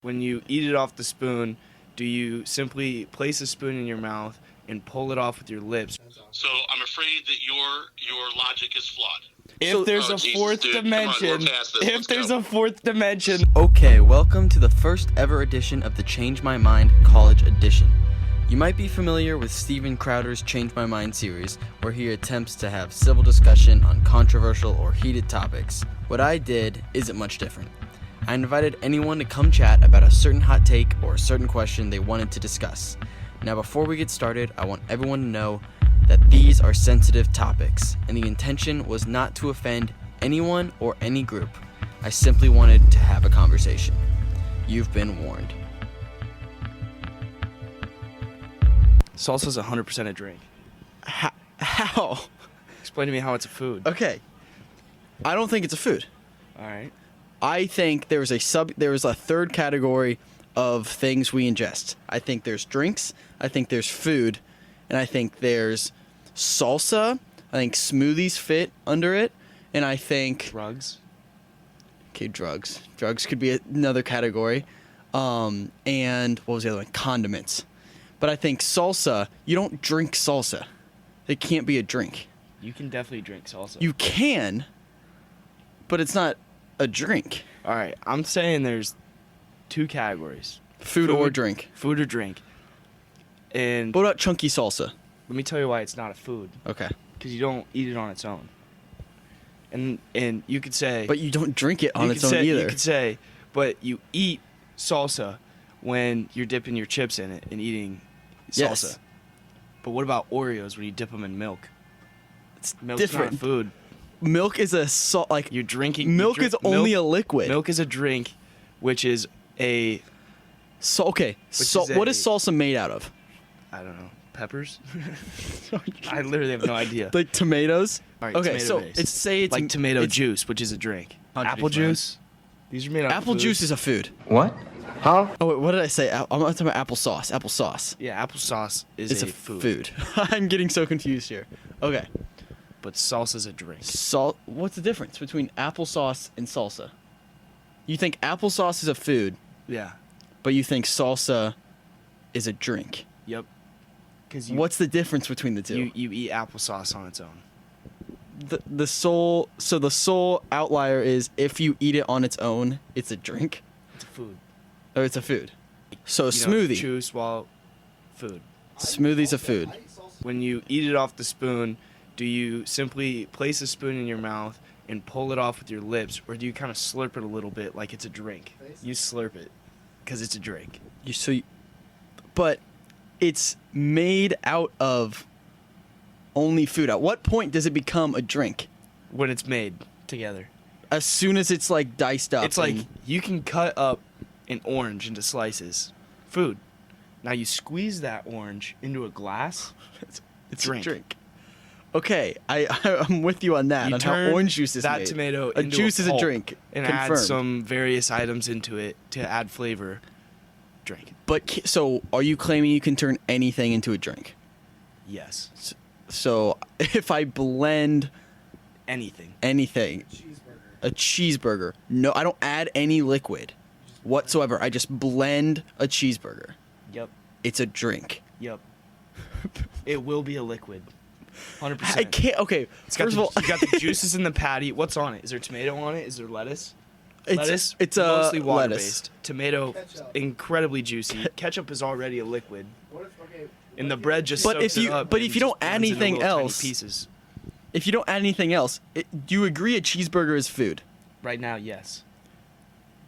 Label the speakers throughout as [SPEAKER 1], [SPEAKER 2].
[SPEAKER 1] When you eat it off the spoon, do you simply place a spoon in your mouth and pull it off with your lips?
[SPEAKER 2] So I'm afraid that your logic is flawed.
[SPEAKER 1] If there's a
[SPEAKER 2] Jesus,
[SPEAKER 1] fourth
[SPEAKER 2] dude, come on,
[SPEAKER 1] dimension,
[SPEAKER 2] we're past this.
[SPEAKER 1] if
[SPEAKER 2] Let's
[SPEAKER 1] there's
[SPEAKER 2] go.
[SPEAKER 1] a fourth dimension.
[SPEAKER 3] Okay, welcome to the first ever edition of the Change My Mind College Edition. You might be familiar with Steven Crowder's Change My Mind series, where he attempts to have civil discussion on controversial or heated topics. What I did isn't much different. I invited anyone to come chat about a certain hot take or a certain question they wanted to discuss. Now, before we get started, I want everyone to know that these are sensitive topics, and the intention was not to offend anyone or any group. I simply wanted to have a conversation. You've been warned.
[SPEAKER 1] Salsa's 100% a drink.
[SPEAKER 3] How?
[SPEAKER 1] Explain to me how it's a food.
[SPEAKER 3] Okay. I don't think it's a food.
[SPEAKER 1] All right.
[SPEAKER 3] I think there is a third category of things we ingest. I think there's drinks, I think there's food, and I think there's salsa. I think smoothies fit under it, and I think
[SPEAKER 1] Drugs.
[SPEAKER 3] Okay, drugs. Drugs could be another category. And what was the other one? Condiments. But I think salsa, you don't drink salsa. It can't be a drink.
[SPEAKER 1] You can definitely drink salsa.
[SPEAKER 3] You can, but it's not a drink.
[SPEAKER 1] All right. I'm saying there's two categories.
[SPEAKER 3] Food or drink.
[SPEAKER 1] Food or drink. And
[SPEAKER 3] What about chunky salsa?
[SPEAKER 1] let me tell you why it's not a food.
[SPEAKER 3] Okay.
[SPEAKER 1] Because you don't eat it on its own. And you could say...
[SPEAKER 3] But you don't drink it on
[SPEAKER 1] you
[SPEAKER 3] its
[SPEAKER 1] could
[SPEAKER 3] own
[SPEAKER 1] say,
[SPEAKER 3] either.
[SPEAKER 1] You could say, but you eat salsa when you're dipping your chips in it and eating salsa.
[SPEAKER 3] Yes.
[SPEAKER 1] But what about Oreos when you dip them in milk?
[SPEAKER 3] It's
[SPEAKER 1] Milk's
[SPEAKER 3] different.
[SPEAKER 1] not food.
[SPEAKER 3] Milk is a salt. Like
[SPEAKER 1] You're drinking...
[SPEAKER 3] milk is only a liquid.
[SPEAKER 1] Milk is a drink, which is a...
[SPEAKER 3] So okay. So
[SPEAKER 1] is
[SPEAKER 3] what
[SPEAKER 1] a-
[SPEAKER 3] is salsa made out of?
[SPEAKER 1] I don't know. Peppers? I literally have no idea.
[SPEAKER 3] Like tomatoes.
[SPEAKER 1] All right,
[SPEAKER 3] Okay,
[SPEAKER 1] tomato
[SPEAKER 3] so
[SPEAKER 1] based.
[SPEAKER 3] it's
[SPEAKER 1] like tomato
[SPEAKER 3] it's-
[SPEAKER 1] juice, which is a drink.
[SPEAKER 3] Contradict
[SPEAKER 1] Apple
[SPEAKER 3] my
[SPEAKER 1] juice. These are made out of
[SPEAKER 3] Apple
[SPEAKER 1] food.
[SPEAKER 3] juice is a food.
[SPEAKER 4] What? Huh?
[SPEAKER 3] Oh wait, what did I say? I'm talking about applesauce. Applesauce.
[SPEAKER 1] Yeah, applesauce is
[SPEAKER 3] It's
[SPEAKER 1] a
[SPEAKER 3] a
[SPEAKER 1] food.
[SPEAKER 3] I'm getting so confused here. Okay.
[SPEAKER 1] But salsa's a drink.
[SPEAKER 3] What's the difference between applesauce and salsa? You think applesauce is a food,
[SPEAKER 1] Yeah.
[SPEAKER 3] but you think salsa is a drink.
[SPEAKER 1] Yep. Because
[SPEAKER 3] What's the difference between the two?
[SPEAKER 1] you eat applesauce on its own.
[SPEAKER 3] The sole outlier is if you eat it on its own, it's a drink
[SPEAKER 1] It's a food.
[SPEAKER 3] or it's a food. So
[SPEAKER 1] You know,
[SPEAKER 3] smoothie.
[SPEAKER 1] chew, swallow, food.
[SPEAKER 3] Smoothie's a food.
[SPEAKER 1] When you eat it off the spoon, do you simply place a spoon in your mouth and pull it off with your lips, or do you kind of slurp it a little bit like it's a drink? You slurp it because it's a drink.
[SPEAKER 3] But it's made out of only food. At what point does it become a drink?
[SPEAKER 1] When it's made together.
[SPEAKER 3] As soon as it's like diced up.
[SPEAKER 1] It's like
[SPEAKER 3] and-
[SPEAKER 1] you can cut up an orange into slices. Food. Now you squeeze that orange into a glass.
[SPEAKER 3] it's
[SPEAKER 1] drink.
[SPEAKER 3] a drink. Okay, I'm with you on that.
[SPEAKER 1] You
[SPEAKER 3] on how
[SPEAKER 1] turn
[SPEAKER 3] orange juice is
[SPEAKER 1] that
[SPEAKER 3] made.
[SPEAKER 1] tomato
[SPEAKER 3] a
[SPEAKER 1] into
[SPEAKER 3] juice is a
[SPEAKER 1] pulp
[SPEAKER 3] drink.
[SPEAKER 1] and
[SPEAKER 3] Confirmed.
[SPEAKER 1] add some various items into it to add flavor. Drink.
[SPEAKER 3] But so, are you claiming you can turn anything into a drink?
[SPEAKER 1] Yes.
[SPEAKER 3] So, if I blend
[SPEAKER 1] Anything.
[SPEAKER 3] anything, a cheeseburger, no, I don't add any liquid whatsoever. I just blend a cheeseburger.
[SPEAKER 1] Yep.
[SPEAKER 3] It's a drink.
[SPEAKER 1] Yep. It will be a liquid. 100%.
[SPEAKER 3] I can't. Okay,
[SPEAKER 1] It's got
[SPEAKER 3] first
[SPEAKER 1] the,
[SPEAKER 3] of all,
[SPEAKER 1] you got the juices in the patty. What's on it? Is there tomato on it? Is there lettuce? Lettuce.
[SPEAKER 3] It's
[SPEAKER 1] mostly water
[SPEAKER 3] lettuce.
[SPEAKER 1] based. Tomato, incredibly juicy. Ketchup is already a liquid. And the bread just
[SPEAKER 3] But
[SPEAKER 1] soaks
[SPEAKER 3] if you-
[SPEAKER 1] it up
[SPEAKER 3] but
[SPEAKER 1] and
[SPEAKER 3] if you
[SPEAKER 1] just
[SPEAKER 3] don't add
[SPEAKER 1] blends into
[SPEAKER 3] anything
[SPEAKER 1] little tiny
[SPEAKER 3] else-
[SPEAKER 1] pieces.
[SPEAKER 3] If you don't add anything else, do you agree a cheeseburger is food?
[SPEAKER 1] Right now, yes.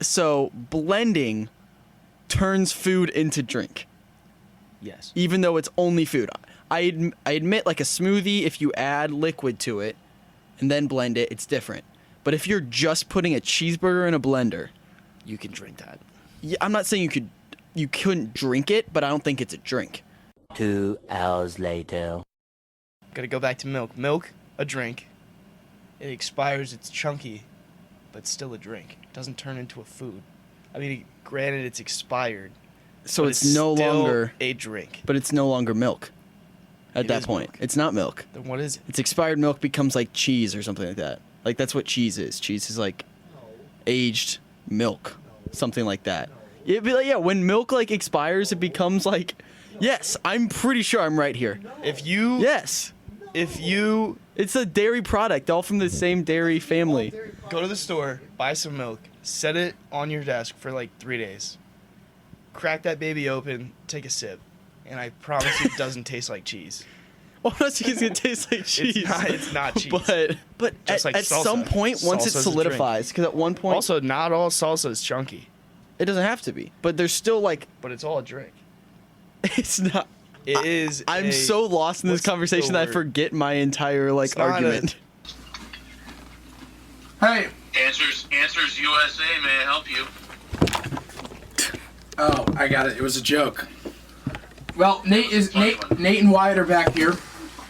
[SPEAKER 3] So blending turns food into drink,
[SPEAKER 1] Yes.
[SPEAKER 3] even though it's only food. I admit, like a smoothie, if you add liquid to it and then blend it, it's different. But if you're just putting a cheeseburger in a blender,
[SPEAKER 1] You can drink that.
[SPEAKER 3] yeah, I'm not saying you couldn't drink it, but I don't think it's a drink.
[SPEAKER 5] 2 hours later.
[SPEAKER 1] Gotta go back to milk. Milk, a drink. It expires, it's chunky, but still a drink. It doesn't turn into a food. I mean, granted, it's expired.
[SPEAKER 3] So
[SPEAKER 1] but
[SPEAKER 3] it's no
[SPEAKER 1] still
[SPEAKER 3] longer,
[SPEAKER 1] a drink.
[SPEAKER 3] but it's no longer milk. At
[SPEAKER 1] It
[SPEAKER 3] that
[SPEAKER 1] is
[SPEAKER 3] point,
[SPEAKER 1] milk.
[SPEAKER 3] it's not milk.
[SPEAKER 1] Then what is it?
[SPEAKER 3] It's expired milk becomes like cheese or something like that. Like that's what cheese is. Cheese is like aged milk, something like that. It'd be like, yeah, when milk like expires, it becomes like, yes, I'm pretty sure I'm right here. Yes. It's a dairy product, all from the same dairy family.
[SPEAKER 1] Go to the store, buy some milk, set it on your desk for like 3 days. Crack that baby open, take a sip, and I promise you it doesn't taste like cheese.
[SPEAKER 3] Well, I'm not saying it's gonna taste like cheese.
[SPEAKER 1] It's not cheese.
[SPEAKER 3] But
[SPEAKER 1] Just
[SPEAKER 3] at
[SPEAKER 1] like salsa.
[SPEAKER 3] some point, once it
[SPEAKER 1] Salsa's a drink.
[SPEAKER 3] solidifies, because at one point,
[SPEAKER 1] Also, not all salsa is chunky,
[SPEAKER 3] it doesn't have to be. But there's still like,
[SPEAKER 1] but it's all a drink.
[SPEAKER 3] it's not.
[SPEAKER 1] It is.
[SPEAKER 3] I'm so lost in this
[SPEAKER 1] what's the
[SPEAKER 3] conversation that I
[SPEAKER 1] word?
[SPEAKER 3] forget my entire like
[SPEAKER 1] It's not
[SPEAKER 3] argument.
[SPEAKER 4] Hey.
[SPEAKER 2] Answers USA. May I help you?
[SPEAKER 4] Oh, I got it. It was a joke. Well, Nate and Wyatt are back here.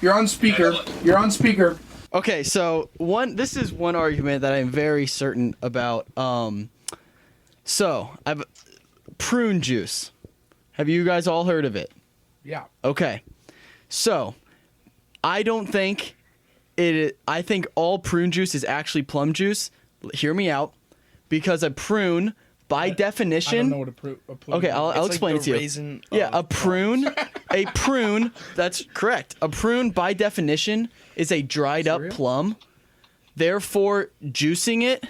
[SPEAKER 4] You're on speaker.
[SPEAKER 2] Excellent.
[SPEAKER 4] You're on speaker.
[SPEAKER 3] Okay, so this is one argument that I'm very certain about. So I've prune juice. Have you guys all heard of it?
[SPEAKER 4] Yeah.
[SPEAKER 3] Okay, so I don't think it. I think all prune juice is actually plum juice. Hear me out, because a prune, by definition.
[SPEAKER 4] I don't know what a plum
[SPEAKER 3] Okay, I'll
[SPEAKER 1] It's like
[SPEAKER 3] explain
[SPEAKER 1] the
[SPEAKER 3] it to you.
[SPEAKER 1] raisin
[SPEAKER 3] Yeah,
[SPEAKER 1] of
[SPEAKER 3] a prune, that's correct. A prune, by definition, is a dried up
[SPEAKER 4] Cereal?
[SPEAKER 3] plum. Therefore, juicing it,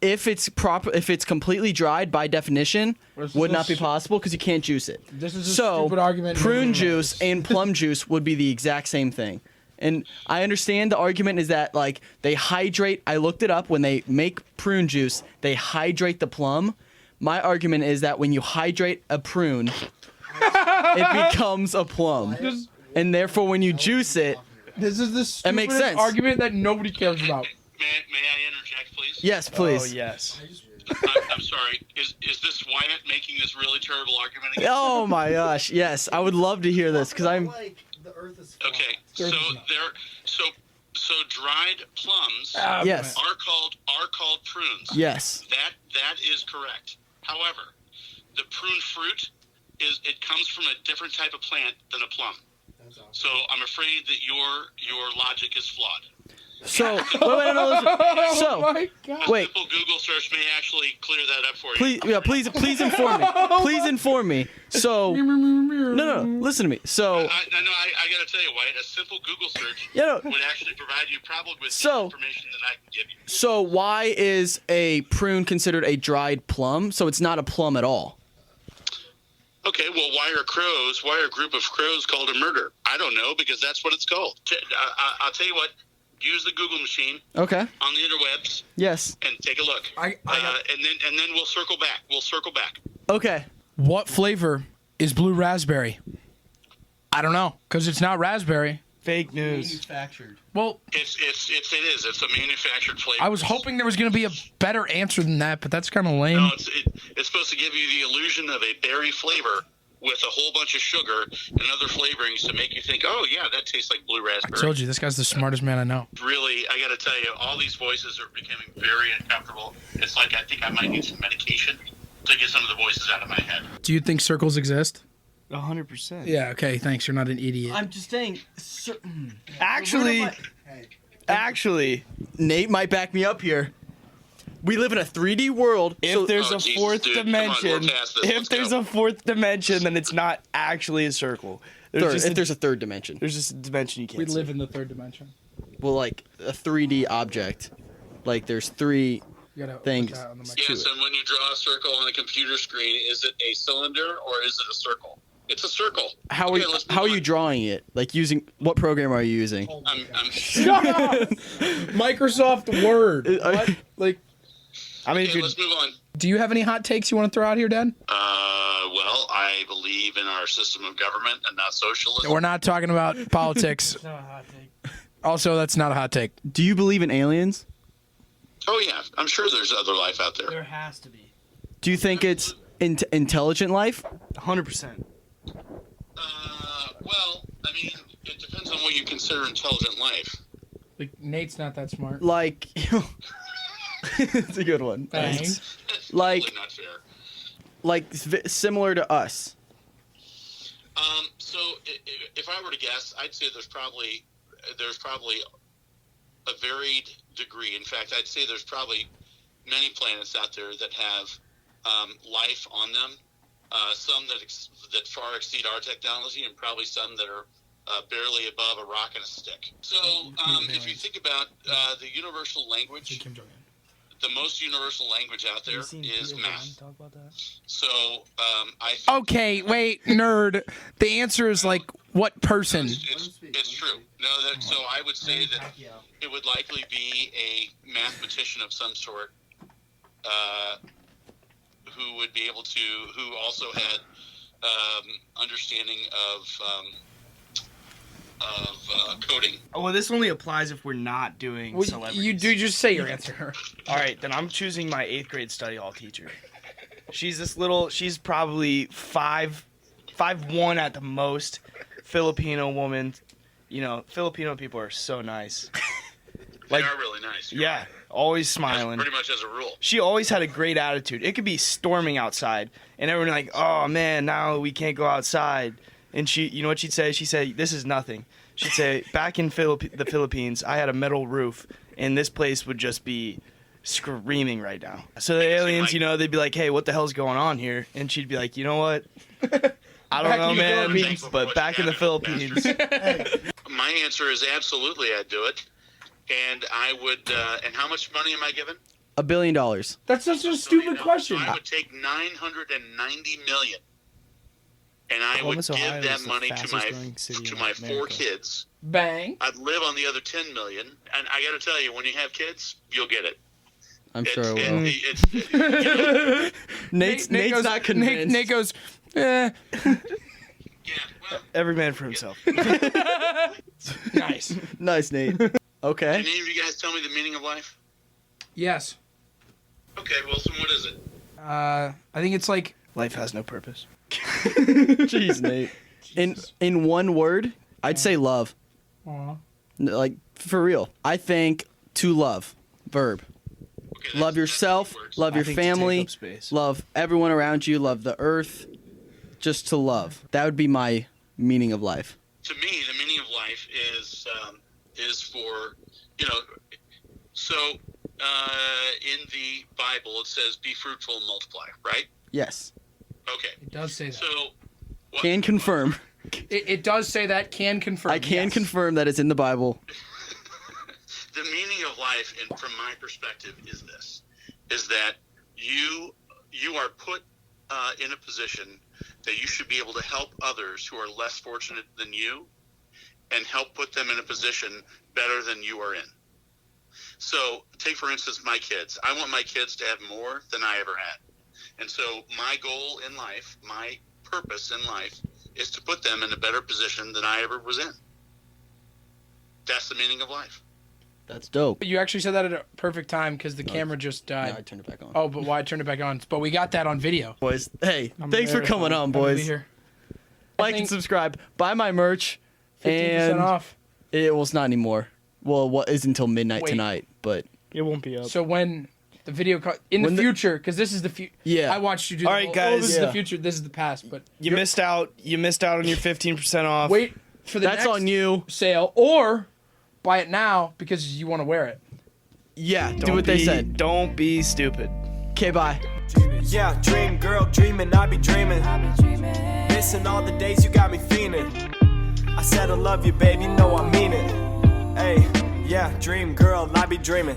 [SPEAKER 3] if it's completely dried, by definition,
[SPEAKER 4] This is
[SPEAKER 3] would
[SPEAKER 4] a
[SPEAKER 3] not be
[SPEAKER 4] s-
[SPEAKER 3] possible because you can't juice it.
[SPEAKER 4] This is a
[SPEAKER 3] So,
[SPEAKER 4] stupid argument.
[SPEAKER 3] prune
[SPEAKER 4] Nobody
[SPEAKER 3] juice
[SPEAKER 4] knows.
[SPEAKER 3] and plum juice would be the exact same thing. And I understand the argument is that like they hydrate. I looked it up. When they make prune juice, they hydrate the plum. My argument is that when you hydrate a prune, it becomes a plum, and therefore when you juice it,
[SPEAKER 4] This is the
[SPEAKER 3] That makes
[SPEAKER 4] stupidest
[SPEAKER 3] sense.
[SPEAKER 4] argument that nobody cares about.
[SPEAKER 2] May I interject, please?
[SPEAKER 3] yes, please.
[SPEAKER 1] Oh yes.
[SPEAKER 2] I'm sorry. Is this Wyatt making this really terrible argument again?
[SPEAKER 3] Oh my gosh, yes, I would love to hear this because I'm.
[SPEAKER 2] Okay. So so dried plums
[SPEAKER 3] Yes.
[SPEAKER 2] are called prunes.
[SPEAKER 3] Yes.
[SPEAKER 2] That is correct. However, the prune fruit comes from a different type of plant than a plum. So I'm afraid that your logic is flawed.
[SPEAKER 3] So wait, no, listen.
[SPEAKER 4] Oh
[SPEAKER 3] So
[SPEAKER 4] my god.
[SPEAKER 2] A
[SPEAKER 3] wait,
[SPEAKER 2] simple Google search may actually clear that up for you.
[SPEAKER 3] please inform me. Please inform me. So no, listen to me. So
[SPEAKER 2] I got to tell you, Wyatt, a simple Google search
[SPEAKER 3] Yeah, no.
[SPEAKER 2] would actually provide you probably with
[SPEAKER 3] So-
[SPEAKER 2] more information than I can give you.
[SPEAKER 3] so why is a prune considered a dried plum? So it's not a plum at all.
[SPEAKER 2] Okay, well, why are a group of crows called a murder? I don't know, because that's what it's called. I'll tell you what, use the Google machine
[SPEAKER 3] Okay.
[SPEAKER 2] on the interwebs
[SPEAKER 3] Yes.
[SPEAKER 2] and take a look. And then we'll circle back.
[SPEAKER 3] Okay.
[SPEAKER 4] What flavor is blue raspberry? I don't know, because it's not raspberry.
[SPEAKER 1] Fake news.
[SPEAKER 3] Manufactured.
[SPEAKER 4] Well,
[SPEAKER 2] It is. It's a manufactured flavor.
[SPEAKER 4] I was hoping there was going to be a better answer than that, but that's kind of lame.
[SPEAKER 2] No, it's supposed to give you the illusion of a berry flavor with a whole bunch of sugar and other flavorings to make you think, oh, yeah, that tastes like blue
[SPEAKER 4] I
[SPEAKER 2] raspberry.
[SPEAKER 4] told you, this guy's the smartest man I know.
[SPEAKER 2] Really, I got to tell you, all these voices are becoming very uncomfortable. It's like I think I might need some medication to get some of the voices out of my head.
[SPEAKER 4] Do you think circles exist?
[SPEAKER 1] 100%.
[SPEAKER 4] Yeah, okay, thanks. You're not an idiot.
[SPEAKER 3] I'm just saying.
[SPEAKER 1] Actually,
[SPEAKER 3] Nate might back me up here. We live in a 3D world.
[SPEAKER 1] if there's
[SPEAKER 2] Oh,
[SPEAKER 1] a
[SPEAKER 2] Jesus,
[SPEAKER 1] fourth
[SPEAKER 2] dude, come on, we're
[SPEAKER 1] dimension,
[SPEAKER 2] past this.
[SPEAKER 1] if
[SPEAKER 2] Let's
[SPEAKER 1] there's
[SPEAKER 2] go.
[SPEAKER 1] a fourth dimension, then it's not actually a circle.
[SPEAKER 3] If there's a third dimension.
[SPEAKER 1] there's just a dimension you can't
[SPEAKER 4] We
[SPEAKER 1] see.
[SPEAKER 4] live in the third dimension.
[SPEAKER 3] Well, like a 3D object. Like there's three
[SPEAKER 4] You gotta put
[SPEAKER 3] things.
[SPEAKER 4] that on the mic.
[SPEAKER 2] Yes, and when you draw a circle on a computer screen, is it a cylinder or is it a circle? It's a circle.
[SPEAKER 3] How
[SPEAKER 2] Okay,
[SPEAKER 3] are
[SPEAKER 2] let's move
[SPEAKER 3] how are
[SPEAKER 2] on.
[SPEAKER 3] you drawing it? Like using what program are you using?
[SPEAKER 2] I'm
[SPEAKER 4] Shut up! Microsoft Word. What? Like,
[SPEAKER 1] I mean, if
[SPEAKER 2] okay,
[SPEAKER 1] you're
[SPEAKER 2] let's move on.
[SPEAKER 4] do you have any hot takes you want to throw out here, Dad?
[SPEAKER 2] Well, I believe in our system of government and not socialism.
[SPEAKER 4] We're not talking about politics. Also, that's not a hot take.
[SPEAKER 3] Do you believe in aliens?
[SPEAKER 2] Oh yeah, I'm sure there's other life out there.
[SPEAKER 3] has to be. Do you think it's intelligent life?
[SPEAKER 1] 100%.
[SPEAKER 2] Well, I mean, it depends on what you consider intelligent life.
[SPEAKER 4] Like, Nate's not that smart.
[SPEAKER 3] Like, it's a good one.
[SPEAKER 4] Thanks.
[SPEAKER 2] That's
[SPEAKER 3] Like-
[SPEAKER 2] totally not fair.
[SPEAKER 3] Like similar to us.
[SPEAKER 2] So if I were to guess, I'd say there's probably a varied degree. In fact, I'd say there's probably many planets out there that have life on them. Some that far exceed our technology, and probably some that are barely above a rock and a stick. So if you think about the universal language, the most universal language out there is math.
[SPEAKER 1] Talk about that?
[SPEAKER 2] So I think
[SPEAKER 4] Okay, wait, nerd. The answer is like what person?
[SPEAKER 2] it's true. No, so I would say that it would likely be a mathematician of some sort who would be able to, who also had understanding of coding.
[SPEAKER 1] Oh, well, this only applies if we're not doing celebrities.
[SPEAKER 4] You do just say your answer.
[SPEAKER 1] All right, then I'm choosing my 8th grade study hall teacher. She's she's probably 5'1" at the most, Filipino woman. You know, Filipino people are so nice.
[SPEAKER 2] They are really nice.
[SPEAKER 1] Yeah, always smiling.
[SPEAKER 2] Pretty much as a rule.
[SPEAKER 1] She always had a great attitude. It could be storming outside, and everyone like, oh man, now we can't go outside. And she, you know what she'd say? She'd say, this is nothing. She'd say, back in the Philippines, I had a metal roof, and this place would just be screaming right now. So the aliens, you know, they'd be like, hey, what the hell's going on here? And she'd be like, you know what? I don't know, man, but back in the Philippines.
[SPEAKER 2] My answer is absolutely I'd do it. And I would, and how much money am I given?
[SPEAKER 3] $1 billion.
[SPEAKER 4] That's such a stupid question.
[SPEAKER 2] So I would take $990 million. And I
[SPEAKER 1] Columbus,
[SPEAKER 2] would give
[SPEAKER 1] Ohio
[SPEAKER 2] that
[SPEAKER 1] is the
[SPEAKER 2] money to
[SPEAKER 1] fastest-growing city in
[SPEAKER 2] my
[SPEAKER 1] America.
[SPEAKER 2] 4 kids.
[SPEAKER 4] Bang.
[SPEAKER 2] I'd live on the other 10 million. And I got to tell you, when you have kids, you'll get it.
[SPEAKER 3] I'm sure I will.
[SPEAKER 2] It's
[SPEAKER 3] Nate's
[SPEAKER 4] goes,
[SPEAKER 3] not convinced.
[SPEAKER 4] Nate goes,
[SPEAKER 2] yeah, well,
[SPEAKER 1] Every man for himself.
[SPEAKER 4] nice.
[SPEAKER 3] Nice, Nate.
[SPEAKER 2] can
[SPEAKER 3] Okay.
[SPEAKER 2] any of you guys tell me the meaning of life?
[SPEAKER 4] Yes.
[SPEAKER 2] Okay, Wilson, what is it?
[SPEAKER 4] I think it's like
[SPEAKER 1] Life has no purpose.
[SPEAKER 3] Jeez, Nate. In one word, I'd say love. Like, for real. I think to love. Verb.
[SPEAKER 2] Okay,
[SPEAKER 3] Love yourself,
[SPEAKER 2] that's 2 words.
[SPEAKER 3] love
[SPEAKER 1] I
[SPEAKER 3] your
[SPEAKER 1] think to take
[SPEAKER 3] family,
[SPEAKER 1] up space.
[SPEAKER 3] love everyone around you, love the earth. Just to love. That would be my meaning of life.
[SPEAKER 2] To me, the meaning of life is for, you know, so in the Bible it says be fruitful and multiply, right?
[SPEAKER 3] Yes.
[SPEAKER 2] Okay.
[SPEAKER 4] it does say that.
[SPEAKER 2] So
[SPEAKER 3] Can confirm.
[SPEAKER 4] It does say that. Can confirm.
[SPEAKER 3] I can
[SPEAKER 4] yes.
[SPEAKER 3] confirm that it's in the Bible.
[SPEAKER 2] the meaning of life, and from my perspective, is this: is that you are put in a position that you should be able to help others who are less fortunate than you, and help put them in a position better than you are in. So, take for instance my kids. I want my kids to have more than I ever had, and so my goal in life, my purpose in life, is to put them in a better position than I ever was in. That's the meaning of life.
[SPEAKER 3] That's dope.
[SPEAKER 4] You actually said that at a perfect time because the camera just died.
[SPEAKER 3] No, I turned it back on.
[SPEAKER 4] Oh, but why turn it back on? But we got that on video.
[SPEAKER 3] Boys, hey,
[SPEAKER 4] I'm
[SPEAKER 3] thanks for
[SPEAKER 4] very
[SPEAKER 3] coming
[SPEAKER 4] happy
[SPEAKER 3] on,
[SPEAKER 4] to be
[SPEAKER 3] boys.
[SPEAKER 4] here.
[SPEAKER 3] Like and
[SPEAKER 4] think-
[SPEAKER 3] subscribe. Buy my merch.
[SPEAKER 4] 15%
[SPEAKER 3] And
[SPEAKER 4] off.
[SPEAKER 3] well, it's not anymore. Well, what is until midnight
[SPEAKER 4] Wait.
[SPEAKER 3] tonight, but
[SPEAKER 1] It won't be up.
[SPEAKER 4] So when the video in
[SPEAKER 3] When
[SPEAKER 4] the
[SPEAKER 3] the-
[SPEAKER 4] future, because this is the future.
[SPEAKER 3] Yeah.
[SPEAKER 4] I watched you do.
[SPEAKER 1] All
[SPEAKER 4] the
[SPEAKER 1] right,
[SPEAKER 4] whole,
[SPEAKER 1] guys.
[SPEAKER 4] Oh, this is
[SPEAKER 3] Yeah.
[SPEAKER 4] the future. This is the past. But
[SPEAKER 1] You missed out. You missed out on your 15% off.
[SPEAKER 4] wait for the
[SPEAKER 3] that's
[SPEAKER 4] next
[SPEAKER 3] on you.
[SPEAKER 4] sale, or buy it now because you want to wear it.
[SPEAKER 3] Yeah, do
[SPEAKER 1] Don't
[SPEAKER 3] what they
[SPEAKER 1] be-
[SPEAKER 3] said.
[SPEAKER 1] Don't be stupid.
[SPEAKER 3] Okay, bye.
[SPEAKER 6] Yeah, dream girl, dreaming, I be dreaming. Missing all the days you got me fiending. I said I love you, babe, you know I mean it. Hey, yeah, dream girl, I be dreaming.